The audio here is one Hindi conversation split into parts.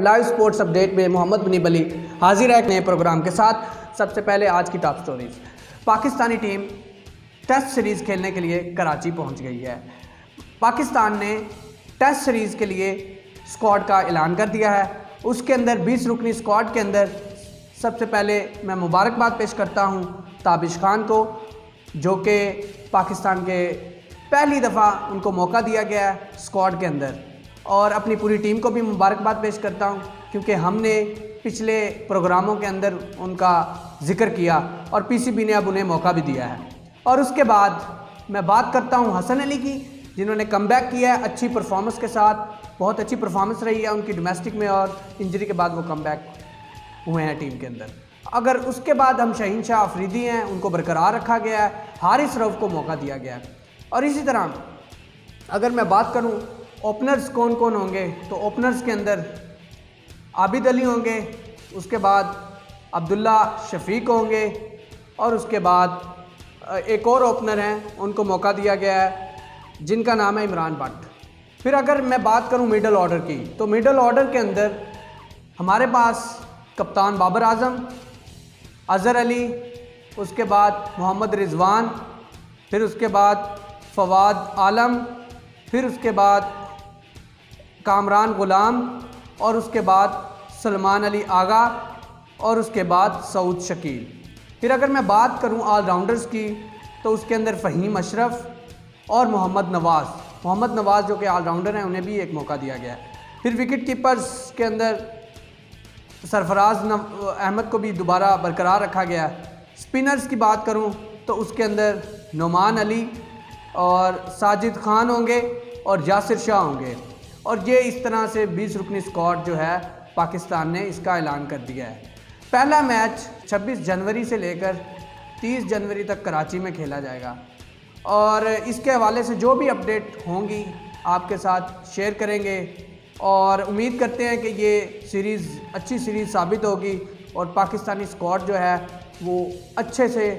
लाइव स्पोर्ट्स अपडेट में मोहम्मद मुनीब अली हाजिर है एक नए प्रोग्राम के साथ। सबसे पहले आज की top stories. Pakistani team test series खेलने के लिए कराची पहुंच गई है। पाकिस्तान ने टेस्ट सीरीज़ के लिए स्क्वाड का ऐलान कर दिया है। उसके अंदर 20 रुकनी स्क्वाड के अंदर सबसे पहले मैं मुबारकबाद पेश करता हूं ताबिश खान को, जो कि पाकिस्तान के पहली दफ़ा उनको मौका दिया गया है स्क्वाड के अंदर, और अपनी पूरी टीम को भी मुबारकबाद पेश करता हूं क्योंकि हमने पिछले प्रोग्रामों के अंदर उनका जिक्र किया और पीसीबी ने अब उन्हें मौका भी दिया है। और उसके बाद मैं बात करता हूं हसन अली की, जिन्होंने कमबैक किया है अच्छी परफॉर्मेंस के साथ। बहुत अच्छी परफॉर्मेंस रही है उनकी डोमेस्टिक में और इंजरी के बाद वो कमबैक हुए हैं टीम के अंदर। अगर उसके बाद हम शहीन शाह अफरीदी हैं, उनको बरकरार रखा गया है, हारिस रऊफ को मौका दिया गया है। और इसी तरह अगर मैं बात करूं ओपनर्स कौन कौन होंगे, तो ओपनर्स के अंदर आबिद अली होंगे, उसके बाद अब्दुल्ला शफीक होंगे, और उसके बाद एक और ओपनर हैं उनको मौका दिया गया है जिनका नाम है इमरान भट्ट। फिर अगर मैं बात करूं मिडल ऑर्डर की, तो मिडल ऑर्डर के अंदर हमारे पास कप्तान बाबर आजम, अज़हर अली, उसके बाद मोहम्मद रिजवान, फिर उसके बाद फवाद आलम, फिर उसके बाद कामरान गुलाम, और उसके बाद सलमान अली आगा, और उसके बाद सऊद शकील। फिर अगर मैं बात करूं ऑलराउंडर्स की, तो उसके अंदर फ़हीम अशरफ और मोहम्मद नवाज़ जो कि ऑलराउंडर हैं, उन्हें भी एक मौका दिया गया है। फिर विकेट कीपर्स के अंदर सरफराज अहमद को भी दोबारा बरकरार रखा गया है। स्पिनर्स की बात करूं तो उसके अंदर नुमान अली और साजिद खान होंगे और यासिर शाह होंगे। और ये इस तरह से 20 रुकनी स्क्वाड जो है पाकिस्तान ने इसका ऐलान कर दिया है। पहला मैच 26 जनवरी से लेकर 30 जनवरी तक कराची में खेला जाएगा, और इसके हवाले से जो भी अपडेट होंगी आपके साथ शेयर करेंगे, और उम्मीद करते हैं कि ये सीरीज़ अच्छी सीरीज़ साबित होगी और पाकिस्तानी स्क्वाड जो है वो अच्छे से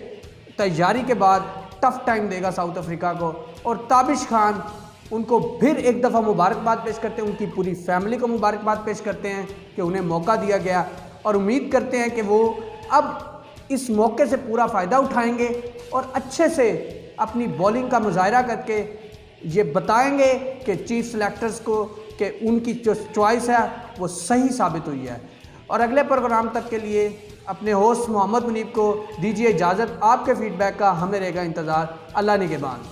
तैयारी के बाद टफ़ टाइम देगा साउथ अफ्रीका को। और ताबिश खान, उनको फिर एक दफ़ा मुबारकबाद पेश करते हैं, उनकी पूरी फैमिली को मुबारकबाद पेश करते हैं कि उन्हें मौका दिया गया, और उम्मीद करते हैं कि वो अब इस मौके से पूरा फ़ायदा उठाएंगे और अच्छे से अपनी बॉलिंग का मुजाहरा करके ये बताएंगे कि चीफ सेलेक्टर्स को कि उनकी जो चॉइस है वो सही साबित हुई है। और अगले प्रोग्राम तक के लिए अपने होस्ट मोहम्मद मुनीब को दीजिए इजाज़त। आपके फीडबैक का हमें रहेगा इंतज़ार। अल्लाह निगहबान।